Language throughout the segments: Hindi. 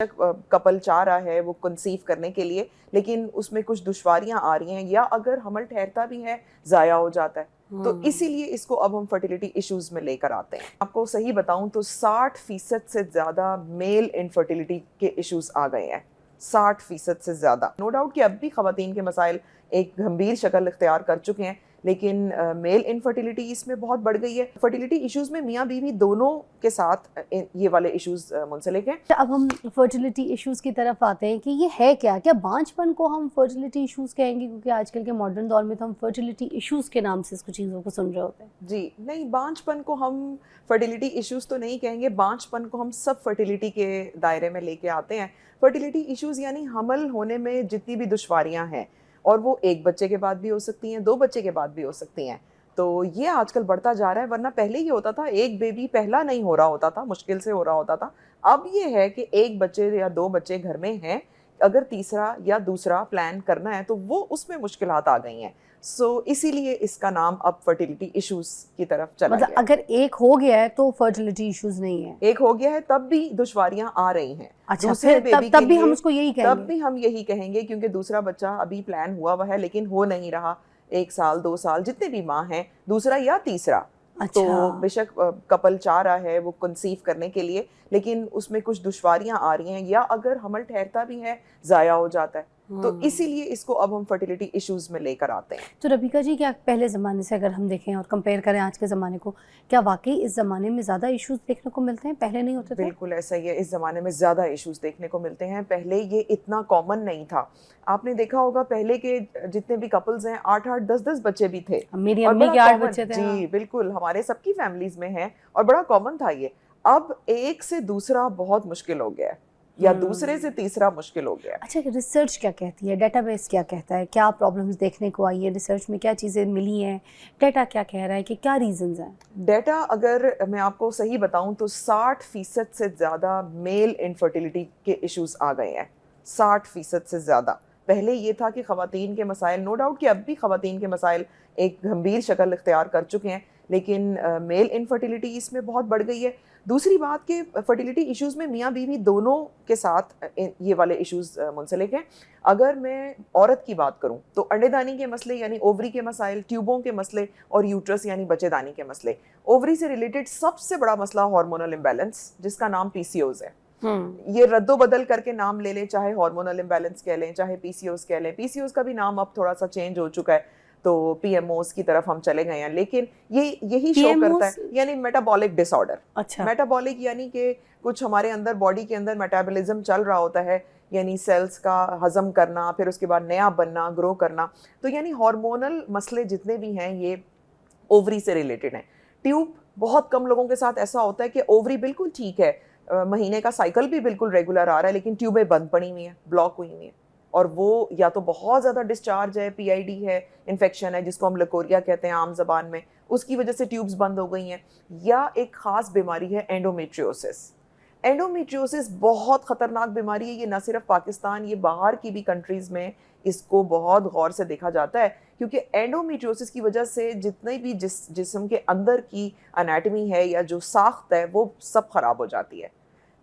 कपल चाह रहा है वो कंसीव करने के लिए, लेकिन उसमें कुछ दुश्वारियां आ रही हैं या अगर हमल ठहरता भी है ज़ाया हो जाता है। तो इसीलिए इसको अब हम फर्टिलिटी इश्यूज में लेकर आते हैं। आपको सही बताऊं तो 60% से ज़्यादा मेल इनफर्टिलिटी के इश्यूज आ गए हैं, 60% से ज़्यादा। नो डाउट कि अब भी ख़वातीन के मसाइल एक गंभीर शक्ल इख्तियार कर चुके हैं, लेकिन मेल इनफर्टिलिटी इसमें बहुत बढ़ गई है। फर्टिलिटी इश्यूज में मियाँ बीवी दोनों के साथ ये वाले इश्यूज मुंसलिक हैं। अब हम फर्टिलिटी इश्यूज की तरफ आते हैं कि ये है क्या बांझपन को हम फर्टिलिटी इश्यूज कहेंगे, क्योंकि आजकल के मॉडर्न दौर में तो हम फर्टिलिटी इश्यूज के नाम से इसको चीज़ों को सुन रहे होते हैं। जी नहीं, बांझपन को हम फर्टिलिटी इश्यूज तो नहीं कहेंगे, बांझपन को हम सब फर्टिलिटी के दायरे में लेके आते हैं। फर्टिलिटी इश्यूज यानी हमल होने में जितनी भी दुश्वारियां हैं, और वो एक बच्चे के बाद भी हो सकती हैं, 2 बच्चे के बाद भी हो सकती हैं। तो ये आजकल बढ़ता जा रहा है, वरना पहले ये होता था एक बेबी पहला नहीं हो रहा होता था, मुश्किल से हो रहा होता था। अब ये है कि एक बच्चे या 2 बच्चे घर में हैं, अगर तीसरा या दूसरा प्लान करना है तो वो उसमें मुश्किलात आ गई हैं। इसीलिए इसका नाम अब फर्टिलिटी इश्यूज की तरफ चला गया। अगर एक हो गया है तो फर्टिलिटी इश्यूज नहीं है, एक हो गया है तब भी दुश्वारियां आ रही हैं। अच्छा, दूसरे बेबी तब भी हम उसको यही कहेंगे? तब भी हम यही कहेंगे, क्योंकि दूसरा बच्चा अभी प्लान हुआ हुआ है लेकिन हो नहीं रहा। 1 साल 2 साल जितने भी माँ हैं, दूसरा या तीसरा। अच्छा। तो बेशक कपल चाह रहा है वो कंसीव करने के लिए, लेकिन उसमें कुछ दुश्वारियां आ रही हैं या अगर हमल ठहरता भी है ज़ाया हो जाता है। तो इसीलिए इसको अब हम फर्टिलिटी इश्यूज में लेकर आते हैं। तो रबीका जी, क्या पहले ज़माने से अगर हम देखें और कंपेयर करें आज के ज़माने को, क्या वाकई इस ज़माने में ज़्यादा इश्यूज देखने को मिलते हैं, पहले नहीं होते थे? बिल्कुल ऐसा ही है, इस ज़माने में ज़्यादा इश्यूज देखने को मिलते हैं। पहले ये इतना कॉमन नहीं था। आपने देखा होगा पहले के जितने भी कपल्स हैं, 8-8 10-10 बच्चे भी थे। मेरी अम्मी के 8 बच्चे थे। जी बिल्कुल, हमारे सबकी फैमिलीज में है और बड़ा कॉमन था ये। अब एक से दूसरा बहुत मुश्किल हो गया है, या दूसरे से तीसरा मुश्किल हो गया। अच्छा, रिसर्च क्या कहती है, डेटाबेस क्या कहता है, क्या प्रॉब्लम्स देखने को आई है, रिसर्च में क्या चीज़ें मिली हैं, डेटा क्या कह रहा है कि क्या रीजंस हैं? डेटा अगर मैं आपको सही बताऊं तो 60% से ज़्यादा मेल इनफर्टिलिटी के इश्यूज आ गए हैं, 60% से ज़्यादा। पहले ये था कि ख़वातीन के मसाइल, नो डाउट कि अब भी ख़वातीन के मसाइल एक गंभीर शक्ल इख्तियार कर चुके हैं, लेकिन मेल इनफर्टिलिटी इसमें बहुत बढ़ गई है। दूसरी बात कि फर्टिलिटी इश्यूज में मियाँ बीवी दोनों के साथ ये वाले इश्यूज मुंसलिक हैं। अगर मैं औरत की बात करूं तो अंडेदानी के मसले यानी ओवरी के मसाइल, ट्यूबों के मसले और यूट्रस यानी बच्चेदानी के मसले। ओवरी से रिलेटेड सबसे बड़ा मसला हार्मोनल इम्बैलेंस, जिसका नाम पीसीओज है। ये रद्दो बदल करके नाम ले लें, चाहे हार्मोनल इम्बैलेंस कह लें, चाहे पीसीओज कह लें। पीसीओज का भी नाम अब थोड़ा सा चेंज हो चुका है, तो पीएमओज की तरफ हम चले गए हैं, लेकिन ये यही शो करता है, यानी मेटाबॉलिक डिसऑर्डर। अच्छा। मेटाबॉलिक यानी कि कुछ हमारे अंदर बॉडी के अंदर मेटाबॉलिज्म चल रहा होता है, यानी सेल्स का हजम करना, फिर उसके बाद नया बनना, ग्रो करना। तो यानी हार्मोनल मसले जितने भी हैं ये ओवरी से रिलेटेड हैं। ट्यूब, बहुत कम लोगों के साथ ऐसा होता है कि ओवरी बिल्कुल ठीक है, महीने का साइकिल भी बिल्कुल रेगुलर आ रहा है, लेकिन ट्यूबें बंद पड़ी हुई हैं, ब्लॉक हुई हुई हैं, और वो या तो बहुत ज़्यादा डिस्चार्ज है, पीआईडी है, इन्फेक्शन है जिसको हम लकोरिया कहते हैं आम ज़बान में, उसकी वजह से ट्यूब्स बंद हो गई हैं, या एक ख़ास बीमारी है एंडोमेट्रियोसिस। एंडोमेट्रियोसिस बहुत ख़तरनाक बीमारी है। ये न सिर्फ पाकिस्तान, ये बाहर की भी कंट्रीज़ में इसको बहुत गौर से देखा जाता है, क्योंकि एंडोमेट्रियोसिस की वजह से जितने भी जिस्म के अंदर की एनाटमी है या जो साख्त है वो सब ख़राब हो जाती है,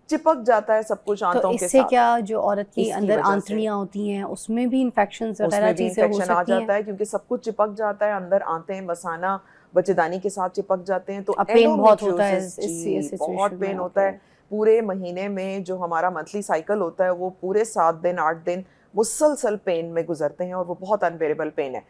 चिपक जाता है सब कुछ आंतों के साथ। इससे क्या जो औरत की अंदर आंतड़ियां होती हैं उसमें भी इन्फेक्शंस वगैरह चीजें हो सकती हैं? आ जाता है, क्योंकि सब कुछ चिपक जाता है, अंदर आंतें, मसाना, बच्चेदानी के साथ चिपक जाते हैं। तो पेन बहुत होता है, बहुत पेन होता है। पूरे महीने में जो हमारा मंथली साइकिल होता है वो पूरे 7 दिन 8 दिन मुसलसल पेन में गुजरते हैं, और वो बहुत अनबेरेबल पेन है।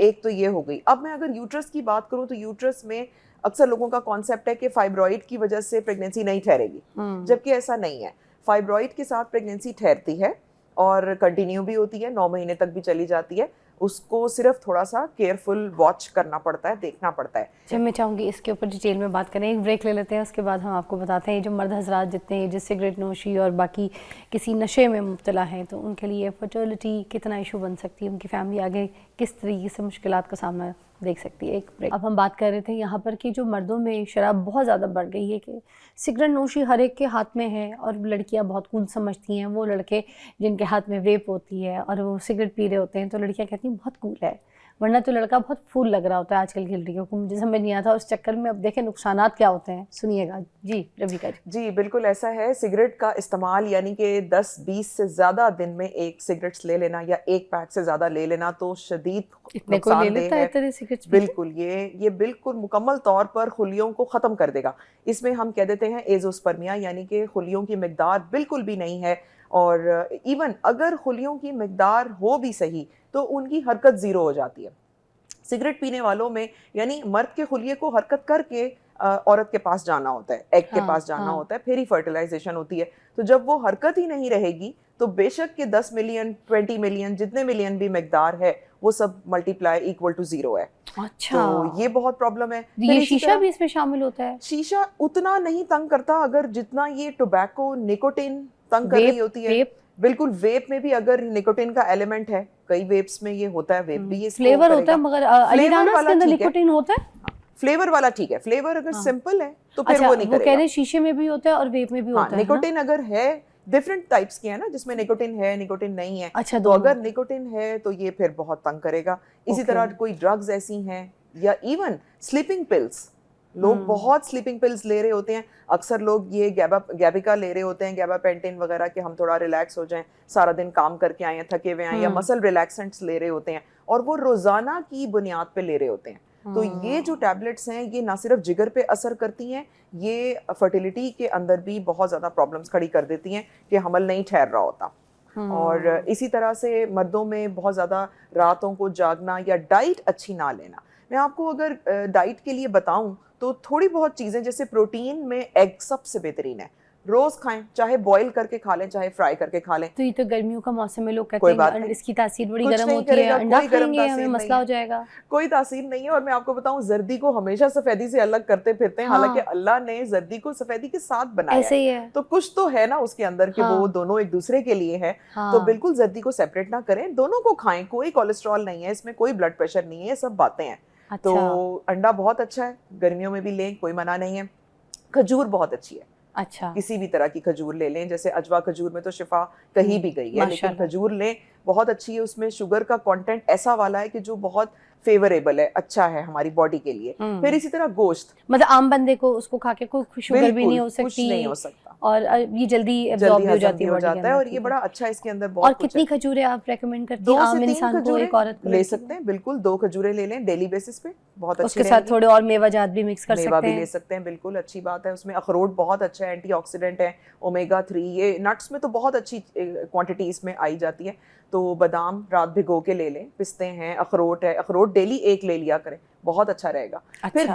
एक तो ये हो गई। अब मैं अगर यूट्रस की बात करूं तो यूट्रस में अक्सर लोगों का कॉन्सेप्ट है कि फाइब्रॉइड की वजह से प्रेगनेंसी नहीं ठहरेगी, जबकि ऐसा नहीं है। फाइब्रॉइड के साथ प्रेगनेंसी ठहरती है और कंटिन्यू भी होती है, 9 महीने तक भी चली जाती है। उसको सिर्फ थोड़ा सा केयरफुल वॉच करना पड़ता है, देखना पड़ता है। जब मैं चाहूँगी इसके ऊपर डिटेल में बात करें, एक ब्रेक ले लेते हैं, उसके बाद हम आपको बताते हैं जो मर्द हजरात जितने जो सिगरेट नोशी और बाकी किसी नशे में मुब्तला हैं, तो उनके लिए फर्टिलिटी कितना इशू बन सकती है, उनकी फैमिली आगे किस तरीके से मुश्किलात का सामना देख सकती है। एक ब्रेक। अब हम बात कर रहे थे यहाँ पर कि जो मर्दों में शराब बहुत ज़्यादा बढ़ गई है, कि सिगरेट नोशी हर एक के हाथ में है, और लड़कियाँ बहुत कूल समझती हैं। वो लड़के जिनके हाथ में वेप होती है और वो सिगरेट पी रहे होते हैं तो लड़कियाँ कहती हैं बहुत कूल है, वरना तो लड़का बहुत फूल लग रहा होता है आजकल की लड़कियों को, मुझे समझ नहीं आता। उस चक्कर में अब देखें नुकसानात क्या होते हैं, सुनिएगा जी रबिका जी। जी बिल्कुल ऐसा है। सिगरेट का इस्तेमाल यानी कि 10-20 से ज़्यादा दिन में एक सिगरेट्स ले लेना या एक पैक से ज़्यादा ले लेना तो शदीद इतने कोई ले लेता है तेरे सिगरेट्स? बिल्कुल, ये बिल्कुल मुकम्मल तौर पर खुलियों को ख़त्म कर देगा। इसमें हम कह देते हैं एज़ोस्पर्मिया, यानी कि खुलियों की मिकदार बिल्कुल भी नहीं है, और इवन अगर खुलियों की मिकदार हो भी सही तो उनकी हरकत ज़ीरो हो जाती है। सिगरेट पीने वालों में यानी मर्द के खुलिये को हरकत करके औरत के पास जाना होता है, एग के पास जाना होता है, फिर ही फर्टिलाइजेशन होती है। तो जब वो हरकत ही नहीं रहेगी तो बेशक के 10 मिलियन 20 मिलियन जितने मिलियन भी मिकदार है वो सब मल्टीप्लाई इक्वल टू 0 है। अच्छा, तो ये बहुत प्रॉब्लम है। ये शीशा भी इसमें शामिल होता है? शीशा उतना नहीं तंग करता अगर जितना ये टोबैको निकोटिन तंग कर रही होती है। बिल्कुल, वेप में भी अगर निकोटिन का एलिमेंट है, कई वेप्स में ये होता है, वेप भी ये फ्लेवर होता है, मगर अलीराना के अंदर निकोटिन होता है? फ्लेवर वाला ठीक है, फ्लेवर अगर सिंपल है तो फिर वो नहीं करेगा। वो कह रहे शीशे में भी होता है और वेप में भी होता है। निकोटिन अगर है, डिफरेंट टाइप्स की है ना, जिसमें निकोटिन है निकोटिन नहीं है। अच्छा, तो अगर निकोटिन है तो ये फिर बहुत तंग करेगा। इसी तरह कोई ड्रग्स ऐसी हैं या इवन स्लीपिंग पिल्स, लोग बहुत स्लीपिंग पिल्स ले रहे होते हैं। अक्सर लोग ये गैबिका ले रहे होते हैं, गैबापेंटिन वगैरह, कि हम थोड़ा रिलैक्स हो जाएं, सारा दिन काम करके आए हैं, थके हुए हैं, या मसल रिलैक्सेंट्स ले रहे होते हैं और वो रोजाना की बुनियाद पे ले रहे होते हैं। तो ये जो टैबलेट्स हैं ये ना सिर्फ जिगर पे असर करती हैं, ये फर्टिलिटी के अंदर भी बहुत ज़्यादा प्रॉब्लम्स खड़ी कर देती हैं कि हमल नहीं ठहर रहा होता। और इसी तरह से मर्दों में बहुत ज़्यादा रातों को जागना या डाइट अच्छी ना लेना। मैं आपको अगर डाइट के लिए बताऊं तो थोड़ी बहुत चीज़ें, जैसे प्रोटीन में एग सबसे बेहतरीन है, रोज खाएं, चाहे बॉईल करके खा लें चाहे फ्राई करके खा लें। तो ये तो गर्मियों का मौसम है, लोग कहते हैं इसकी तासीर बड़ी गर्म होती है, अंडा खाएंगे हमें मसला हो जाएगा। कोई तासीर नहीं है। और मैं आपको बताऊं, जर्दी को हमेशा सफेदी से अलग करते फिरते हैं, हालांकि अल्लाह ने जर्दी को सफेदी के साथ बनाया ऐसे ही है। तो कुछ तो है ना उसके अंदर कि वो दोनों एक दूसरे के लिए है। तो बिल्कुल जर्दी को सेपरेट ना करें, दोनों को खाएं, कोई कोलेस्ट्रॉल नहीं है इसमें, कोई ब्लड प्रेशर नहीं है, सब बातें हैं। तो अंडा बहुत अच्छा है, गर्मियों में भी लें, कोई मना नहीं है। खजूर बहुत अच्छी है। अच्छा, किसी भी तरह की खजूर ले लें, जैसे अजवा खजूर में तो शिफा कहीं भी गई है, लेकिन खजूर लें, बहुत अच्छी है। उसमें शुगर का कंटेंट ऐसा वाला है कि जो बहुत फेवरेबल है, अच्छा है हमारी बॉडी के लिए। फिर इसी तरह गोश्त, मतलब आम बंदे को उसको खा के कोई शुगर भी नहीं हो सकती, कुछ नहीं हो सकता, और ये जल्दी एब्जॉर्ब हो जाती है, और ये बड़ा अच्छा है इसके अंदर बहुत। और कितनी खजूरें आप रेकमेंड करती हैं आम इंसान को, एक औरत को? ले सकते हैं, बिल्कुल 2 खजूरें ले लें डेली बेसिस पे, बहुत अच्छी। उसके साथ थोड़े और मेवा जात भी मिक्स कर सकते हैं, मेवा भी ले सकते हैं, बिल्कुल अच्छी बात है। उसमें अखरोट बहुत अच्छा है, एंटीऑक्सीडेंट है, ओमेगा 3, ये नट्स में तो बहुत अच्छी क्वांटिटी इसमें आई जाती है। तो बादाम रात भिगो के ले लें, पिस्ते हैं, अखरोट है, अखरोट डेली 1 ले लिया करें, बहुत अच्छा रहेगा। फिर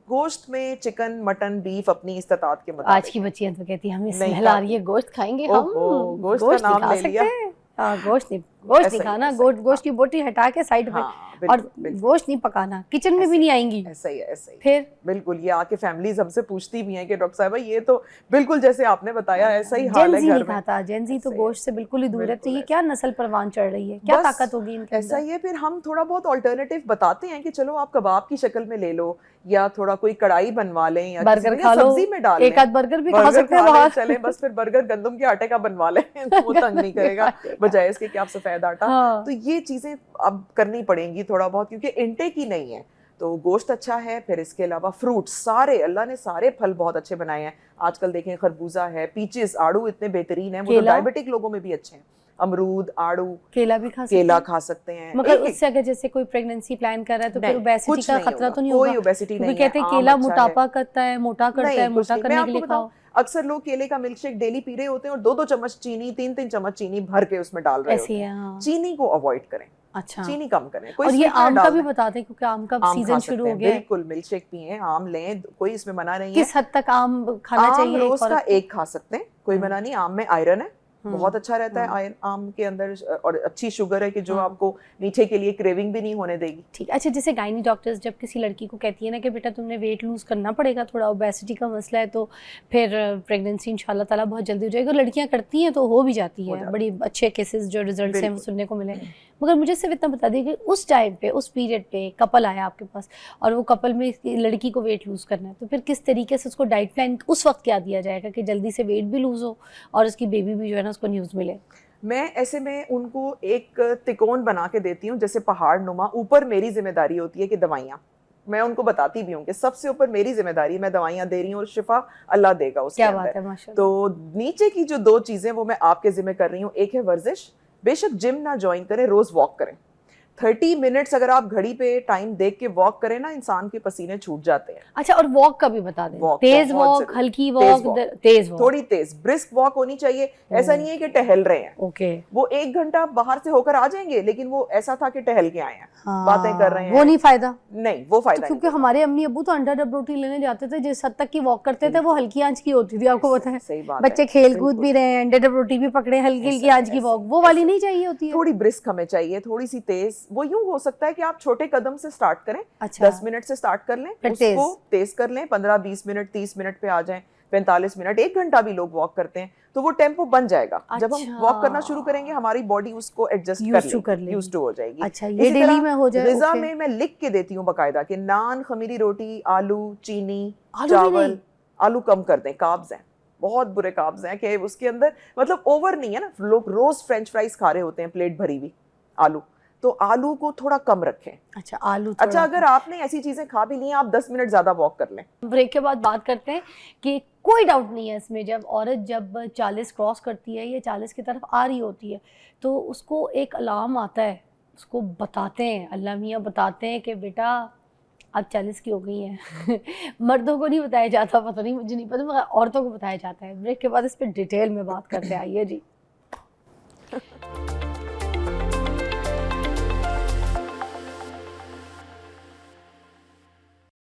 गोश्त में चिकन, मटन, बीफ अपनी इस्तात के मुताबिक। आज की बच्चियां तो कहती हैं हमें स्मेल आ रही है, गोश्त खाएंगे हम। गोश्त का नाम ले लिया। गोश्त नहीं खाना, गोश्त की बोटी हटा के साइड में, और गोश्त नहीं पकाना, किचन में भी नहीं आएंगी। ऐसा ही है, ऐसा ही। फिर बिल्कुल, ये आके फैमिलीज हमसे पूछती भी हैं कि डॉक्टर साहब ये तो बिल्कुल जैसे आपने बताया ऐसा ही हाल है घर में। जेंजी तो गोश्त से बिल्कुल ही दूर है। तो ये क्या नस्ल परवान चढ़ रही है, क्या ताकत होगी इनके अंदर? ऐसा ही है। फिर हम थोड़ा बहुत अल्टरनेटिव बताते हैं कि चलो आप कबाब की शक्ल में ले लो, या थोड़ा कोई कढ़ाई बनवा लें, या बर्गर खा लो, सब्जी में डाल लें, एक आध बर्गर भी खा सकते हैं, चले बस। फिर बर्गर गंदम के आटे का बनवा लें, वो तंग नहीं करेगा, बजाय इसके कि आप सफेद आटा। तो ये चीजें अब करनी पड़ेंगी थोड़ा बहुत, क्योंकि इंटेक ही नहीं है। तो गोश्त अच्छा है। फिर इसके अलावा फ्रूट्स, सारे अल्लाह ने सारे फल बहुत अच्छे बनाए हैं। आजकल देखें खरबूजा है, पीचेस, आड़ू इतने बेहतरीन है, वो तो डायबिटिक लोगों में भी अच्छे हैं। अमरूद, आड़ू, केला भी खा सकते हैं। मगर उससे अगर जैसे कोई प्रेगनेंसी प्लान कर रहा है तो फिर ओबेसिटी का खतरा तो नहीं होगा? कोई ओबेसिटी नहीं है। कहते हैं केला मोटापा करता है, मोटा करता है, मोटा करने के लिए खाओ। अक्सर लोग केले का मिल्कशेक डेली पी रहे होते हैं और 2-2 चम्मच चीनी, 3-3 चम्मच चीनी भर के उसमें डाल रहे होते हैं। चीनी को अवॉइड करें। अच्छा, चीनी कम करें। और ये आम का भी बताते हैं क्योंकि आम का सीजन शुरू हो गया है। बिल्कुल, मिल्कशेक पिए, आम लें, कोई इसमें मना नहीं है। किस हद तक आम खाना चाहिए? रोज का 1 खा सकते हैं, कोई मना नहीं। आम में आयरन है, बहुत अच्छा रहता है आम के अंदर, और अच्छी शुगर है कि जो आपको मीठे के लिए क्रेविंग भी नहीं होने देगी। ठीक। अच्छा, जैसे गायनी डॉक्टर्स जब किसी लड़की को कहती है ना कि बेटा तुमने वेट लूज करना पड़ेगा, थोड़ा ओबेसिटी का मसला है, तो फिर प्रेगनेंसी इंशाल्लाह ताला बहुत जल्दी हो जाएगी, और लड़कियां करती हैं तो हो भी जाती है, बड़ी अच्छे केसेस जो रिजल्ट हैं सुनने को मिले। मगर मुझे सिर्फ इतना बता दी कि उस टाइम पे, उस पीरियड पे कपल आया आपके पास और वो कपल में लड़की को वेट लूज करना है, तो फिर किस तरीके से उसको डाइट प्लान उस वक्त क्या दिया जाएगा कि जल्दी से वेट भी लूज हो और उसकी बेबी भी जो है ना उसको न्यूज़ मिले? मैं ऐसे में उनको एक तिकोन बना के देती हूँ, जैसे पहाड़ नुमा। ऊपर मेरी जिम्मेदारी होती है कि दवाइयाँ, मैं उनको बताती भी हूँ कि सबसे ऊपर मेरी जिम्मेदारी है, मैं दवाइयाँ दे रही हूँ और शिफा अल्लाह देगा उसके क्या अंदर। बात है, माशाल्लाह। तो नीचे की जो 2 चीजें वो मैं आपके जिम्मे कर रही हूँ। एक है वर्जिश, बेशक जिम ना ज्वाइन करें, रोज वॉक करें। 30 मिनट्स अगर आप घड़ी पे टाइम देख के वॉक करें ना, इंसान के पसीने छूट जाते हैं। अच्छा, और वॉक का भी बता दें, वॉक तेज बहुत वॉक, जरूरी। हल्की तेज वॉक, तेज वॉक, थोड़ी तेज ब्रिस्क वॉक होनी चाहिए। ऐसा नहीं है कि टहल रहे हैं, ओके, वो 1 घंटा बाहर से होकर आ जाएंगे, लेकिन वो ऐसा था कि टहल के आए हैं, हाँ, बातें कर रहे हैं, वो नहीं फायदा। नहीं वो तो फायदा क्योंकि नहीं। हमारे अम्मी अब्बू तो अंडा डब रोटी लेने जाते थे, जिस हद तक की वॉक करते थे वो हल्की आंच की होती थी, आपको पता है। सही बात है, बच्चे खेल कूद बिल्कुल। भी रहे हैं, अंडे डब रोटी भी पकड़े, हल्की हल्की आंच की वॉक, वो वाली नहीं चाहिए होती है। थोड़ी ब्रिस्क हमें चाहिए, थोड़ी सी तेज। वो यूं हो सकता है कि आप छोटे कदम से स्टार्ट करें। अच्छा। 10 मिनट से स्टार्ट कर लें, उसको तेज कर लें, 15-20 मिनट 30 मिनट पे आ जाएं, 45 मिनट 1 घंटा भी लोग वॉक करते हैं, तो वो टेम्पो बन जाएगा। जब हम वॉक करना शुरू करेंगे हमारी बॉडी उसको एडजस्ट कर लेगी, यूज्ड टू हो जाएगी। अच्छा, ये डेली में हो जाए। ग़िज़ा में मैं लिख के देती हूँ बाकायदा कि नान, खमीरी रोटी, आलू, चीनी, चावल। आलू कम कर दें, कार्ब्स हैं, बहुत बुरे कार्ब्स हैं कि उसके अंदर, मतलब ओवर नहीं है ना, लोग रोज फ्रेंच फ्राइज खा रहे होते हैं प्लेट भरी हुई आलू, तो आलू को थोड़ा कम रखें। अच्छा, आलू अच्छा, अगर आपने ऐसी चीजें खा भी ली हैं, आप 10 मिनट ज्यादा वॉक कर लें। ब्रेक के बाद बात करते हैं कि कोई डाउट नहीं है इसमें, जब औरत जब 40 क्रॉस करती है या 40 की तरफ आ रही होती है, तो उसको एक अलार्म आता है, उसको बताते हैं, अल्लाह मियाँ बताते हैं कि बेटा आप 40 की हो गई हैं। मर्दों को नहीं बताया जाता, पता नहीं, मुझे नहीं पता, मगर औरतों को बताया जाता है। ब्रेक के बाद इस पर डिटेल में बात करते हैं, आइए जी।